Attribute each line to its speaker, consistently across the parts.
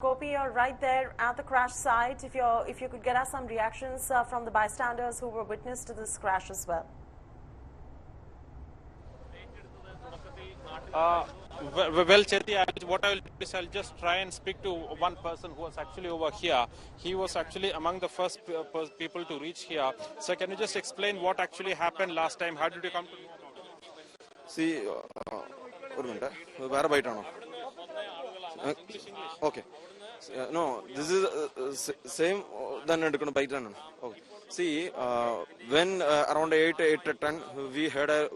Speaker 1: Gopi, you're right there at the crash site. If you could get us some reactions from the bystanders who were witness to this crash as well.
Speaker 2: Well, Cheti, what I will do is I'll just try and speak to one person who was actually over here. He was actually among the first people to reach here. So can you just explain what actually happened last time? How did you come to know about it?
Speaker 3: See, where are you? Okay. No, this is same than okay. See, when around 8 to 10, we heard a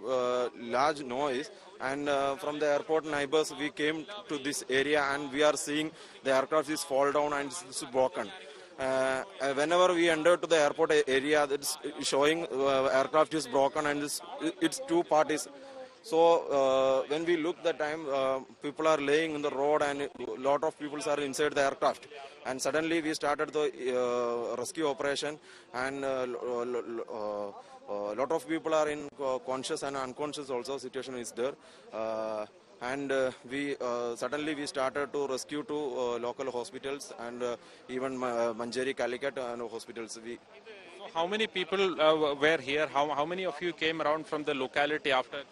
Speaker 3: large noise, and from the airport neighbors, we came to this area, and we are seeing the aircraft is fall down and it's broken. Whenever we enter to the airport area, it's showing aircraft is broken and it's two parties. So when we look the time, people are laying in the road and a lot of people are inside the aircraft. And suddenly we started the rescue operation, and a lot of people are in conscious and unconscious also. Situation is there. And we suddenly we started to rescue to local hospitals and even Manjeri, Calicut hospitals.
Speaker 2: How many people were here? How many of you came around from the locality after?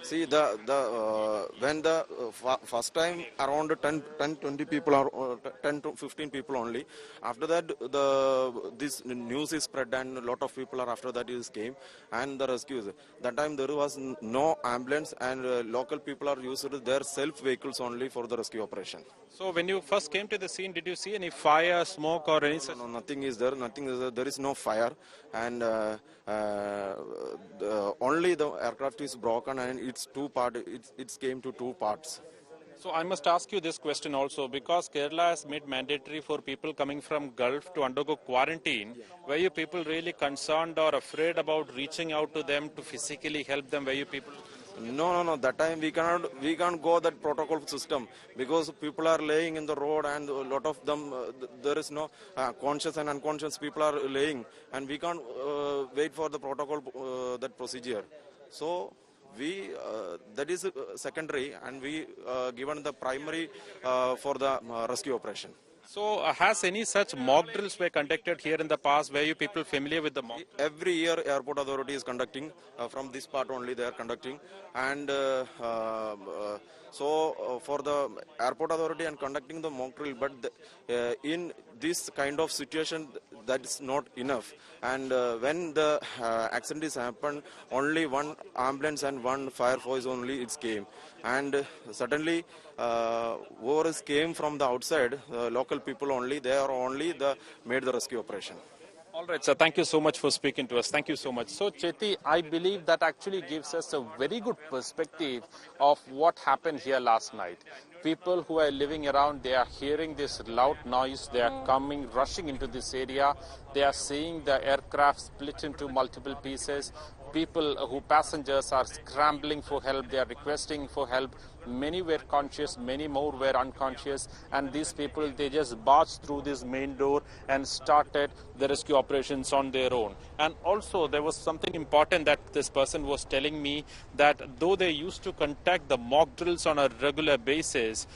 Speaker 3: See, when the first time around 10-20 people are 10 to 15 people only. After that, this news is spread and a lot of people are after that came and the rescues. That time there was no ambulance and local people are used their self vehicles only for the rescue operation.
Speaker 2: So when you first came to the scene, did you see any fire, smoke, or any such?
Speaker 3: No, nothing is there. Nothing is there. There is no fire, and only the aircraft is broken and it's two part. It came to two parts.
Speaker 2: So I must ask you this question also, because Kerala has made mandatory for people coming from Gulf to undergo quarantine. Were you people really concerned or afraid about reaching out to them to physically help them? Were you people?
Speaker 3: No. That time we can't go that protocol system because people are laying in the road and a lot of them there is no conscious and unconscious people are laying, and we can't wait for the protocol that procedure. So we that is secondary, and we given the primary for the rescue operation.
Speaker 2: So has any such mock drills were conducted here in the past? Were you people familiar with the mock?
Speaker 3: Every year airport authority is conducting, from this part only they are conducting, and so for the airport authority and conducting the mock drill, but in this kind of situation that is not enough, and when the accident is happened, only one ambulance and one fire force only it came, and suddenly whoever came from the outside, local people only, they are only made the rescue operation.
Speaker 2: All right, sir. Thank you so much for speaking to us. Thank you so much. So, Cheti, I believe that actually gives us a very good perspective of what happened here last night. People who are living around, they are hearing this loud noise. They are coming, rushing into this area. They are seeing the aircraft split into multiple pieces. Passengers are scrambling for help. They are requesting for help. Many were conscious, many more were unconscious, and these people, they just barged through this main door and started the rescue operations on their own. And also there was something important that this person was telling me, that though they used to conduct the mock drills on a regular basis,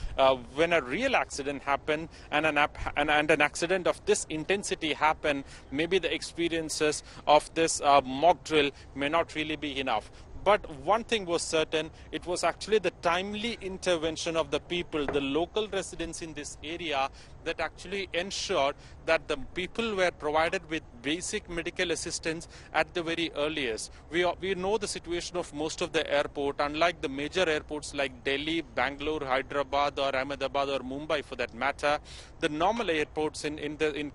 Speaker 2: when a real accident happened and an accident of this intensity happened, maybe the experiences of this mock drill may not really be enough. But one thing was certain, it was actually the timely intervention of the people, the local residents in this area, that actually ensured that the people were provided with basic medical assistance at the very earliest. We know the situation of most of the airport. Unlike the major airports like Delhi, Bangalore, Hyderabad or Ahmedabad or Mumbai for that matter, the normal airports in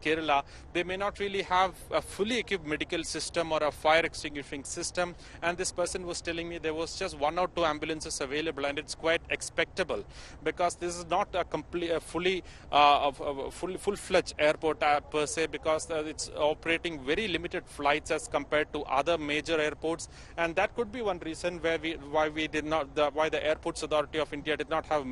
Speaker 2: Kerala, they may not really have a fully equipped medical system or a fire extinguishing system. And this person was telling me there was just 1 or 2 ambulances available, and it's quite expectable because this is not a full-fledged airport per se, because it's operating very limited flights as compared to other major airports, and that could be one reason why the Airports Authority of India did not have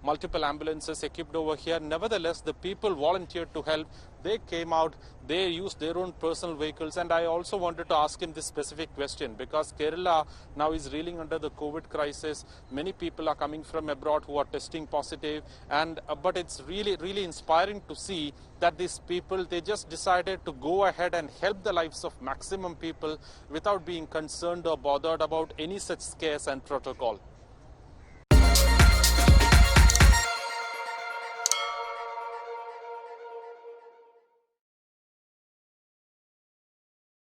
Speaker 2: multiple ambulances equipped over here. Nevertheless, the people volunteered to help. They came out, they used their own personal vehicles, and I also wanted to ask him this specific question, because Kerala, now is reeling under the COVID crisis. Many people are coming from abroad who are testing positive, and but it's really inspiring to see that these people, they just decided to go ahead and help the lives of maximum people without being concerned or bothered about any such scares and protocol.